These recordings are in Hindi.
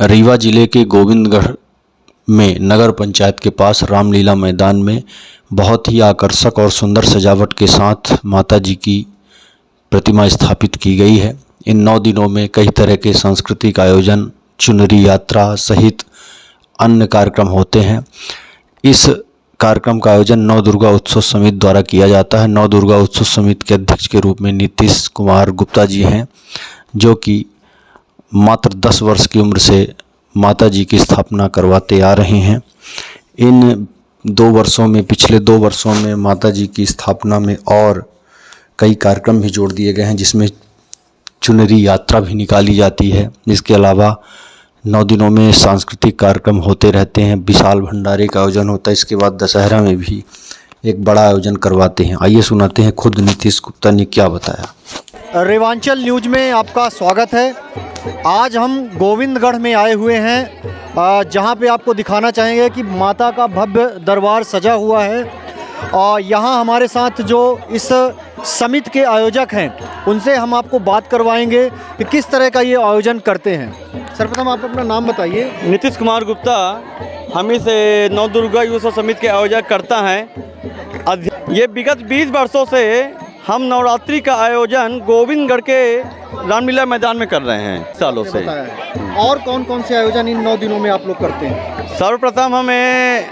रीवा जिले के गोविंदगढ़ में नगर पंचायत के पास रामलीला मैदान में बहुत ही आकर्षक और सुंदर सजावट के साथ माता जी की प्रतिमा स्थापित की गई है। इन 9 दिनों में कई तरह के सांस्कृतिक आयोजन, चुनरी यात्रा सहित अन्य कार्यक्रम होते हैं। इस कार्यक्रम का आयोजन नव दुर्गा उत्सव समिति द्वारा किया जाता है। नव दुर्गा उत्सव समिति के अध्यक्ष के रूप में नीतीश कुमार गुप्ता जी हैं, जो कि मात्र 10 वर्ष की उम्र से माता जी की स्थापना करवाते आ रहे हैं। इन 2 वर्षों में, पिछले 2 वर्षों में माता जी की स्थापना में और कई कार्यक्रम भी जोड़ दिए गए हैं, जिसमें चुनरी यात्रा भी निकाली जाती है। इसके अलावा 9 दिनों में सांस्कृतिक कार्यक्रम होते रहते हैं। विशाल भंडारे का आयोजन होता है। इसके बाद दशहरा में भी एक बड़ा आयोजन करवाते हैं। आइए सुनाते हैं खुद नीतीश गुप्ता ने क्या बताया। रेवांचल न्यूज में आपका स्वागत है। आज हम गोविंदगढ़ में आए हुए हैं, जहां पे आपको दिखाना चाहेंगे कि माता का भव्य दरबार सजा हुआ है। और यहाँ हमारे साथ जो इस समिति के आयोजक हैं, उनसे हम आपको बात करवाएंगे कि किस तरह का ये आयोजन करते हैं। सर्वप्रथम आप अपना नाम बताइए। नीतीश कुमार गुप्ता, हम इस नव दुर्गा उत्सव समिति के आयोजक करता हैं। ये विगत 20 वर्षों से हम नवरात्रि का आयोजन गोविंदगढ़ के रामलीला मैदान में कर रहे हैं सालों से। और कौन कौन से आयोजन इन 9 दिनों में आप लोग करते हैं? सर्वप्रथम हमें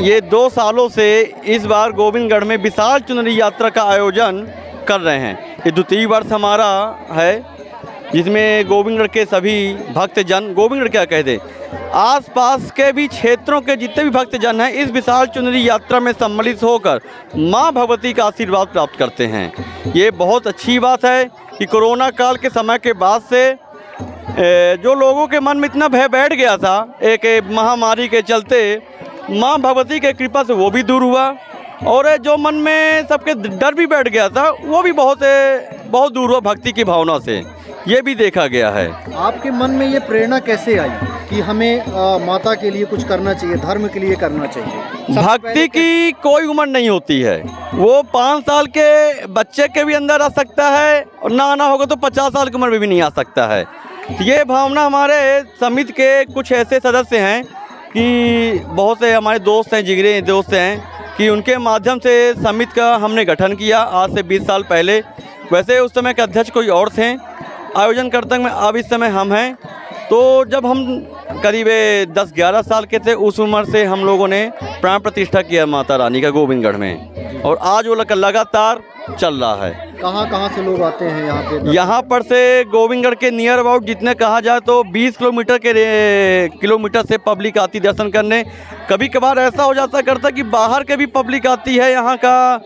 ये 2 सालों से इस बार गोविंदगढ़ में विशाल चुनरी यात्रा का आयोजन कर रहे हैं। ये द्वितीय वर्ष हमारा है, जिसमें गोविंदगढ़ के सभी भक्तजन, गोविंदगढ़ क्या कह दे, आसपास के भी क्षेत्रों के जितने भी भक्तजन हैं, इस विशाल चुनरी यात्रा में सम्मिलित होकर मां भगवती का आशीर्वाद प्राप्त करते हैं। ये बहुत अच्छी बात है कि कोरोना काल के समय के बाद से जो लोगों के मन में इतना भय बैठ गया था एक महामारी के चलते, मां भगवती के कृपा से वो भी दूर हुआ, और जो मन में सबके डर भी बैठ गया था वो भी बहुत दूर हुआ भक्ति की भावना से। ये भी देखा गया है। आपके मन में ये प्रेरणा कैसे आई कि हमें माता के लिए कुछ करना चाहिए, धर्म के लिए करना चाहिए? भक्ति की कोई उम्र नहीं होती है। वो 5 साल के बच्चे के भी अंदर आ सकता है, और ना आना होगा तो 50 साल की उम्र में भी नहीं आ सकता है। ये भावना हमारे समिति के कुछ ऐसे सदस्य हैं कि बहुत से हमारे दोस्त हैं, जिगरे दोस्त हैं, कि उनके माध्यम से समिति का हमने गठन किया आज से 20 साल पहले। वैसे उस समय के अध्यक्ष कोई और थे, आयोजनकर्ता में अब इस समय हम हैं। तो जब हम करीब 10-11 साल के थे, उस उम्र से हम लोगों ने प्राण प्रतिष्ठा किया माता रानी का गोविंदगढ़ में, और आज वो लगातार चल रहा है। कहाँ से लोग आते हैं यहाँ पे? यहाँ पर से गोविंदगढ़ के नियर अबाउट जितने कहा जाए तो 20 किलोमीटर से पब्लिक आती दर्शन करने। कभी कभार ऐसा हो जाता करता कि बाहर के भी पब्लिक आती है, यहाँ का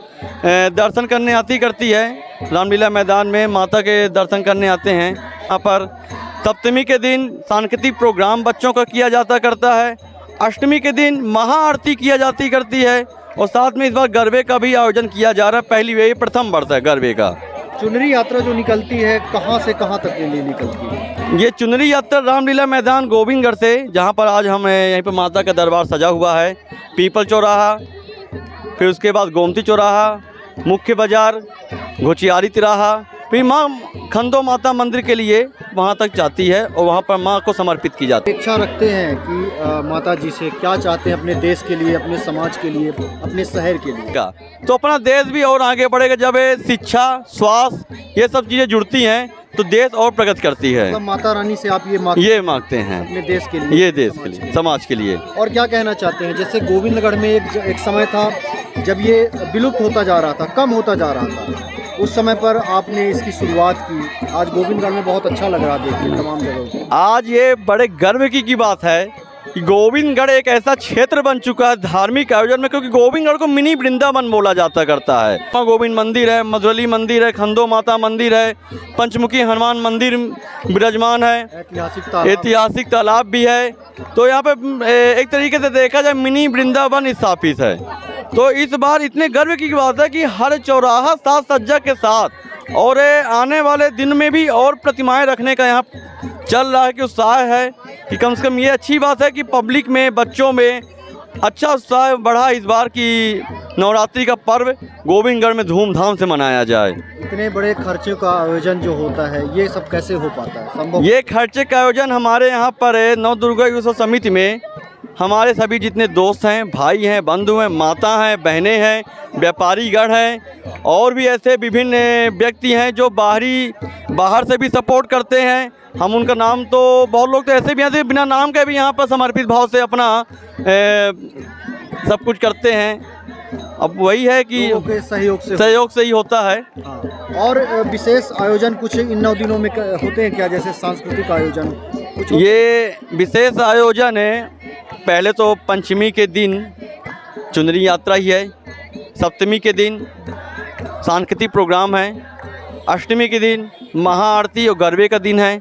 दर्शन करने आती करती है। रामलीला मैदान में माता के दर्शन करने आते हैं। यहाँ पर सप्तमी के दिन सांस्कृतिक प्रोग्राम बच्चों का किया जाता करता है। अष्टमी के दिन महाआरती किया जाती करती है, और साथ में इस बार गरबे का भी आयोजन किया जा रहा है। ये प्रथम वर्ष है गरबे का। चुनरी यात्रा जो निकलती है, कहाँ से कहाँ तक के लिए निकलती है? ये चुनरी यात्रा रामलीला मैदान गोविंदगढ़ से, जहाँ पर आज हम यहीं पर माता का दरबार सजा हुआ है, पीपल चौराहा, फिर उसके बाद गोमती चौराहा, मुख्य बाजार, घोचियारी तिराहा, फिर माँ खंडो माता मंदिर के लिए वहाँ तक जाती है, और वहाँ पर माँ को समर्पित की जाती है। इच्छा रखते हैं कि माता जी से क्या चाहते हैं अपने देश के लिए, अपने समाज के लिए, अपने शहर के लिए? तो अपना देश भी और आगे बढ़ेगा। जब शिक्षा, स्वास्थ्य, ये सब चीज़ें जुड़ती हैं तो देश और प्रगति करती है। तो माता रानी से आप ये मांगते हैं अपने देश के लिए, ये देश के लिए, समाज के लिए। और क्या कहना चाहते हैं? जैसे गोविंदगढ़ में एक समय था जब ये विलुप्त होता जा रहा था, कम होता जा रहा था, उस समय पर आपने इसकी शुरुआत की। आज गोविंदगढ़ में बहुत अच्छा लग रहा है देखिए तमाम जगहों। आज ये बड़े गर्व की बात है कि गोविंदगढ़ एक ऐसा क्षेत्र बन चुका है धार्मिक आयोजन में, क्योंकि गोविंदगढ़ को मिनी वृंदावन बोला जाता करता है। माँ गोविंद मंदिर है, मधुरली मंदिर है, खंडो माता मंदिर है, पंचमुखी हनुमान मंदिर विराजमान है, ऐतिहासिक तालाब भी है। तो यहाँ पे एक तरीके से देखा जाए मिनी वृंदावन स्थापित है। तो इस बार इतने गर्व की बात है कि हर चौराहा साज सज्जा के साथ, और आने वाले दिन में भी और प्रतिमाएं रखने का यहाँ चल रहा है कि उत्साह है कि कम से कम ये अच्छी बात है कि पब्लिक में, बच्चों में अच्छा उत्साह बढ़ा इस बार की नवरात्रि का पर्व गोविंदगढ़ में धूमधाम से मनाया जाए। इतने बड़े खर्चे का आयोजन जो होता है ये सब कैसे हो पाता है, संभव? ये खर्चे का आयोजन हमारे यहाँ पर नव दुर्गा उत्सव समिति में हमारे सभी जितने दोस्त हैं, भाई हैं, बंधु हैं, माता हैं, बहनें हैं, व्यापारीगण हैं और भी ऐसे विभिन्न व्यक्ति हैं जो बाहर से भी सपोर्ट करते हैं। हम उनका नाम तो बहुत लोग तो ऐसे भी हैं जो बिना नाम के भी यहाँ पर समर्पित भाव से अपना सब कुछ करते हैं। अब वही है कि लोगों के सहयोग से ही होता है। हाँ। और विशेष आयोजन कुछ इन 9 दिनों में होते हैं क्या, जैसे सांस्कृतिक आयोजन कुछ? ये विशेष आयोजन है, पहले तो पंचमी के दिन चुनरी यात्रा ही है, सप्तमी के दिन सांस्कृतिक प्रोग्राम है, अष्टमी के दिन महाआरती और गरबे का दिन है,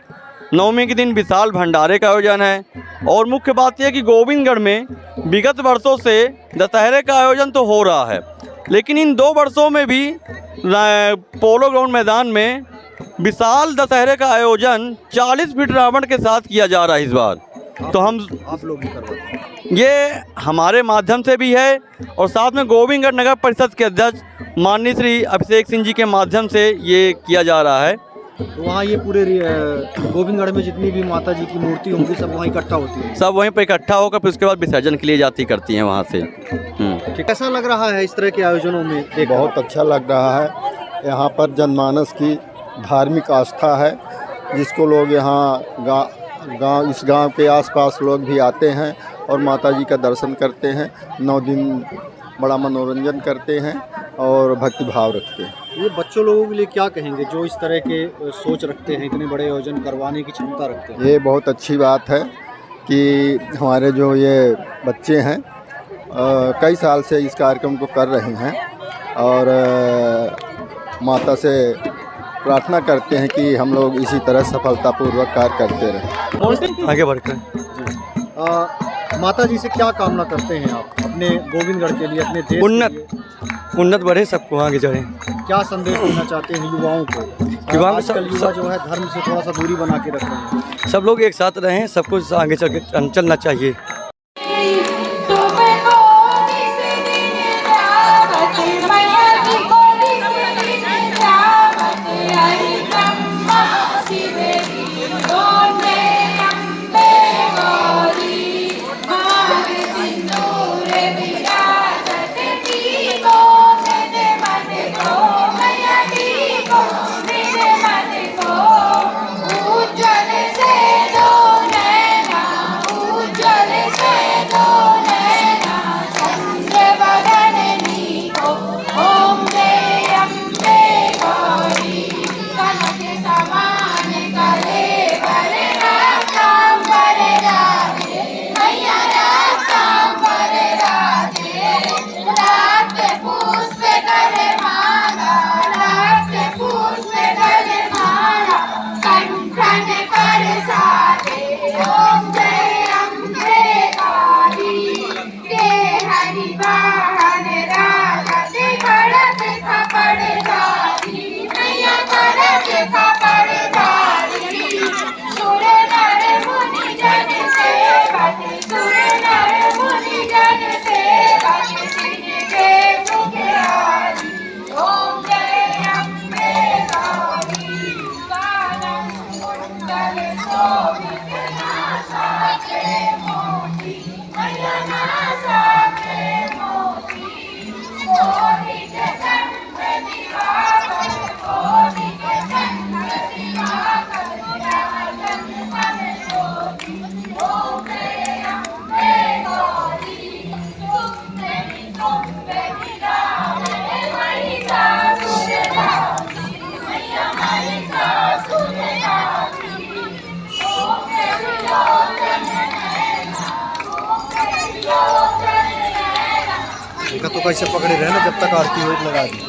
नवमी के दिन विशाल भंडारे का आयोजन है। और मुख्य बात यह है कि गोविंदगढ़ में विगत वर्षों से दशहरे का आयोजन तो हो रहा है, लेकिन इन 2 वर्षों में भी पोलो ग्राउंड मैदान में विशाल दशहरे का आयोजन 40 फीट रावण के साथ किया जा रहा है इस बार। तो आप लोग भी करवाते हैं? ये हमारे माध्यम से भी है और साथ में गोविंदगढ़ नगर परिषद के अध्यक्ष माननीय श्री अभिषेक सिंह जी के माध्यम से ये किया जा रहा है। तो वहाँ ये पूरे गोविंदगढ़ में जितनी भी माता जी की मूर्ति होंगी सब वहाँ इकट्ठा होती है? सब वहीं पर इकट्ठा होकर फिर उसके बाद विसर्जन के लिए जाती करती हैं वहाँ से। कैसा लग रहा है इस तरह के आयोजनों में? बहुत अच्छा लग रहा है। यहाँ पर जनमानस की धार्मिक आस्था है, जिसको लोग यहाँ गांव इस गांव के आसपास लोग भी आते हैं और माता जी का दर्शन करते हैं। 9 दिन बड़ा मनोरंजन करते हैं और भक्ति भाव रखते हैं। ये बच्चों लोगों के लिए क्या कहेंगे जो इस तरह के सोच रखते हैं, इतने बड़े आयोजन करवाने की क्षमता रखते हैं? ये बहुत अच्छी बात है कि हमारे जो ये बच्चे हैं कई साल से इस कार्यक्रम को कर रहे हैं और माता से प्रार्थना करते हैं कि हम लोग इसी तरह सफलतापूर्वक कार्य करते रहें। आगे बढ़कर माता जी से क्या कामना करते हैं आप अपने गोविंदगढ़ के लिए, अपने देश के लिए? उन्नत बढ़े, सबको आगे चढ़े। क्या संदेश देना चाहते हैं युवाओं को? आजकल युवा जो है धर्म से थोड़ा सा दूरी बना के रख रहे हैं। सब लोग एक साथ रहें, सबको आगे चलना चाहिए। इनका तो कैसे पकड़े रहना जब तक आरती हो लगा दी।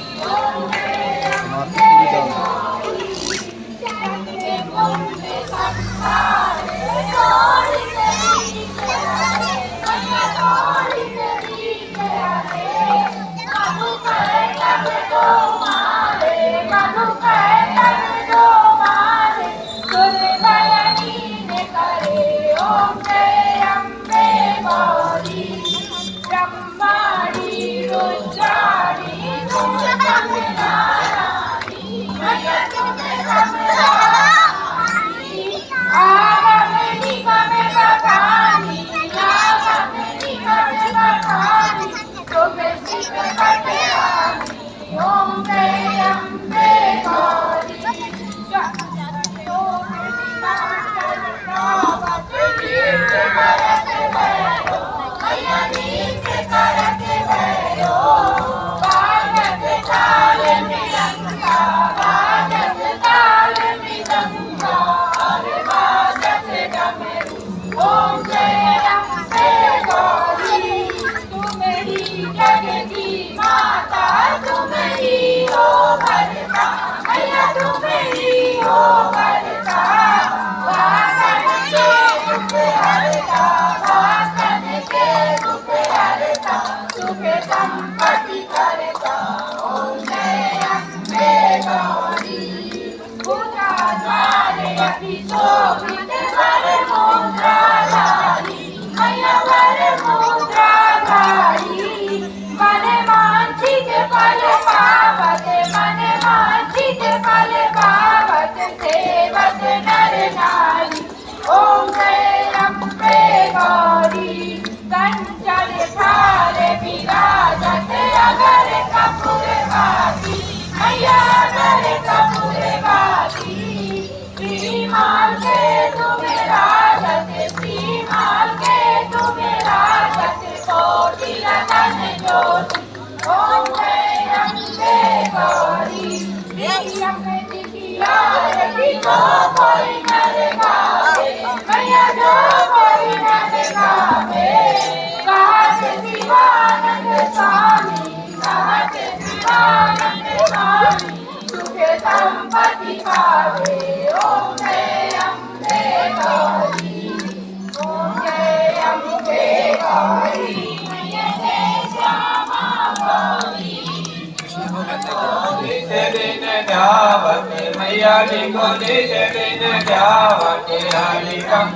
मैया जी को जैसे दिन ध्यावती हरिकम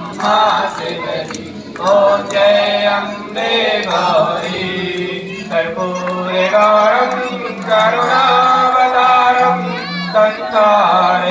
शिवरी ओम जय अम्बे गौरी कर्पूरे गौरम करुणावतारम संसार